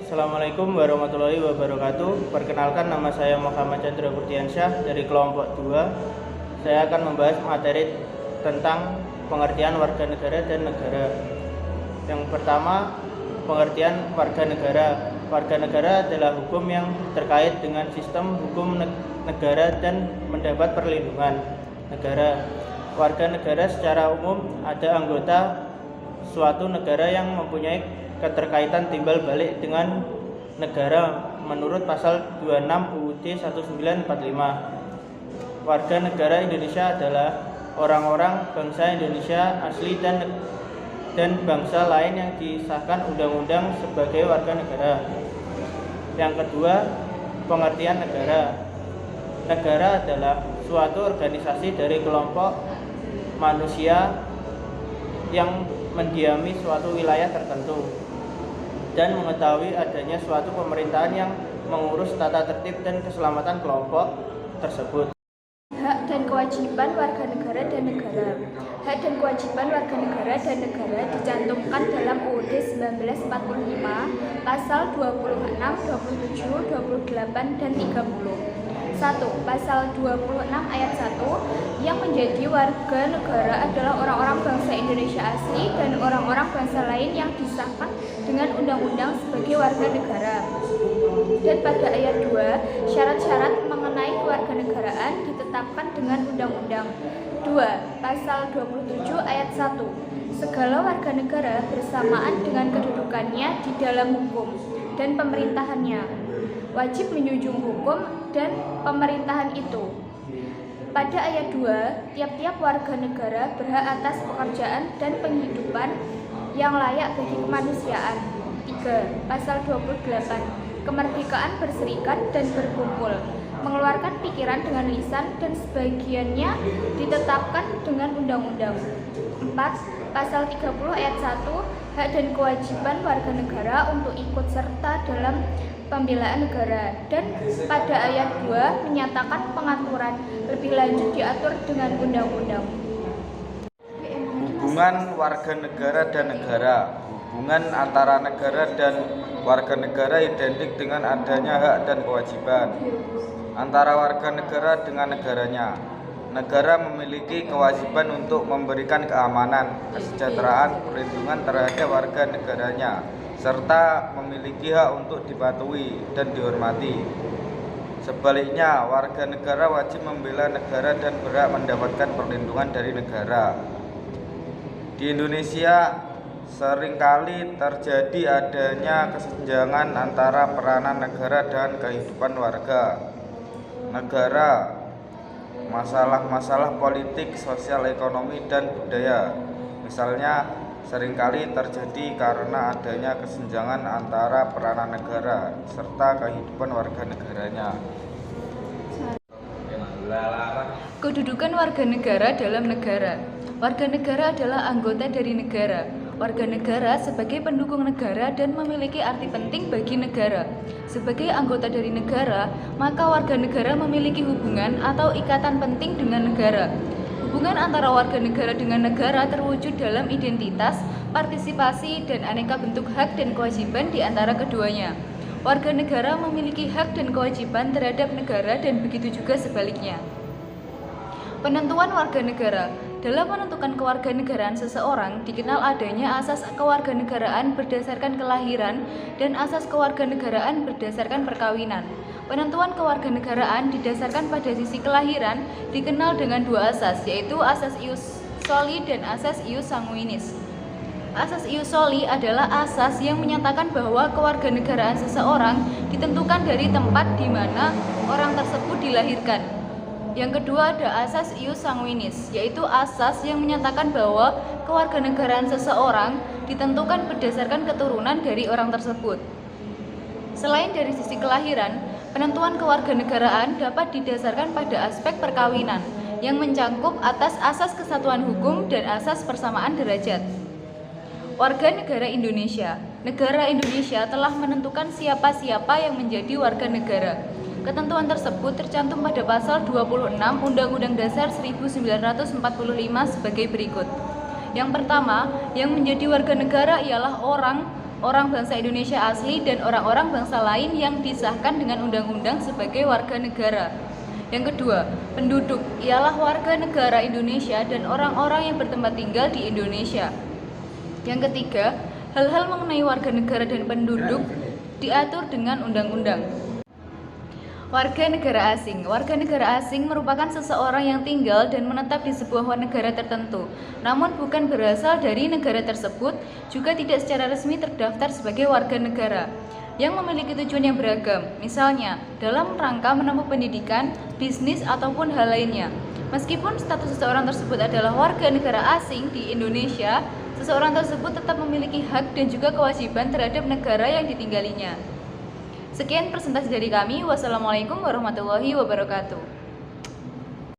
Assalamualaikum warahmatullahi wabarakatuh. Perkenalkan, nama saya Muhammad Chandra Kurdiansyah dari kelompok 2. Saya akan membahas materi tentang pengertian warga negara dan negara. Yang pertama, pengertian warga negara. Warga negara adalah hukum yang terkait dengan sistem hukum negara dan mendapat perlindungan negara. Warga negara secara umum ada anggota suatu negara yang mempunyai keterkaitan timbal balik dengan negara menurut pasal 26 UUD 1945. Warga negara Indonesia adalah orang-orang bangsa Indonesia asli dan bangsa lain yang disahkan undang-undang sebagai warga negara. Yang kedua, pengertian negara. Negara adalah suatu organisasi dari kelompok manusia yang mendiami suatu wilayah tertentu dan mengetahui adanya suatu pemerintahan yang mengurus tata tertib dan keselamatan kelompok tersebut. Hak dan kewajiban warga negara dan negara. Hak dan kewajiban warga negara dan negara dicantumkan dalam UUD 1945 pasal 26, 27, 28, dan 30. 1. Pasal 26 ayat 1, yang menjadi warga negara adalah orang-orang bangsa Indonesia asli dan orang-orang bangsa lain yang disahkan dengan undang-undang sebagai warga negara. Dan pada ayat 2, syarat-syarat mengenai kewarganegaraan ditetapkan dengan undang-undang. 2. Pasal 27 ayat 1, segala warga negara bersamaan dengan kedudukannya di dalam hukum dan pemerintahannya wajib menjunjung hukum dan pemerintahan itu. Pada ayat 2, tiap-tiap warga negara berhak atas pekerjaan dan penghidupan yang layak bagi kemanusiaan. 3. Pasal 28, kemerdekaan berserikat dan berkumpul, mengeluarkan pikiran dengan lisan dan sebagiannya ditetapkan dengan undang-undang. 4. Pasal 30 ayat 1, hak dan kewajiban warga negara untuk ikut serta dalam pembelaan negara, dan pada ayat 2 menyatakan pengaturan lebih lanjut diatur dengan undang-undang. Hubungan warga negara dan negara. Hubungan antara negara dan warga negara identik dengan adanya hak dan kewajiban antara warga negara dengan negaranya. Negara memiliki kewajiban untuk memberikan keamanan, kesejahteraan, perlindungan terhadap warga negaranya, serta memiliki hak untuk dipatuhi dan dihormati. Sebaliknya, warga negara wajib membela negara dan berhak mendapatkan perlindungan dari negara. Di Indonesia seringkali terjadi adanya kesenjangan antara peranan negara dan kehidupan warga negara, masalah-masalah politik, sosial, ekonomi, dan budaya. Misalnya, seringkali terjadi karena adanya kesenjangan antara peranan negara serta kehidupan warga negaranya. Kedudukan warga negara dalam negara. Warga negara adalah anggota dari negara. Warga negara sebagai pendukung negara dan memiliki arti penting bagi negara. Sebagai anggota dari negara, maka warga negara memiliki hubungan atau ikatan penting dengan negara. Hubungan antara warga negara dengan negara terwujud dalam identitas, partisipasi, dan aneka bentuk hak dan kewajiban di antara keduanya. Warga negara memiliki hak dan kewajiban terhadap negara dan begitu juga sebaliknya. Penentuan warga negara. Dalam menentukan kewarganegaraan seseorang, dikenal adanya asas kewarganegaraan berdasarkan kelahiran dan asas kewarganegaraan berdasarkan perkawinan. Penentuan kewarganegaraan didasarkan pada sisi kelahiran dikenal dengan dua asas, yaitu asas ius soli dan asas ius sanguinis. Asas ius soli adalah asas yang menyatakan bahwa kewarganegaraan seseorang ditentukan dari tempat di mana orang tersebut dilahirkan. Yang kedua ada asas ius sanguinis, yaitu asas yang menyatakan bahwa kewarganegaraan seseorang ditentukan berdasarkan keturunan dari orang tersebut. Selain dari sisi kelahiran, penentuan kewarganegaraan dapat didasarkan pada aspek perkawinan yang mencangkup atas asas kesatuan hukum dan asas persamaan derajat. Warga negara Indonesia. Negara Indonesia telah menentukan siapa-siapa yang menjadi warga negara. Ketentuan tersebut tercantum pada pasal 26 Undang-Undang Dasar 1945 sebagai berikut. Yang pertama, yang menjadi warga negara ialah orang orang bangsa Indonesia asli dan orang-orang bangsa lain yang disahkan dengan undang-undang sebagai warga negara. Yang kedua, penduduk ialah warga negara Indonesia dan orang-orang yang bertempat tinggal di Indonesia. Yang ketiga, hal-hal mengenai warga negara dan penduduk diatur dengan undang-undang. Warga negara asing. Warga negara asing merupakan seseorang yang tinggal dan menetap di sebuah negara tertentu, namun bukan berasal dari negara tersebut, juga tidak secara resmi terdaftar sebagai warga negara, yang memiliki tujuan yang beragam, misalnya dalam rangka menempuh pendidikan, bisnis, ataupun hal lainnya. Meskipun status seseorang tersebut adalah warga negara asing di Indonesia, seseorang tersebut tetap memiliki hak dan juga kewajiban terhadap negara yang ditinggalinya. Sekian presentasi dari kami. Wassalamualaikum warahmatullahi wabarakatuh.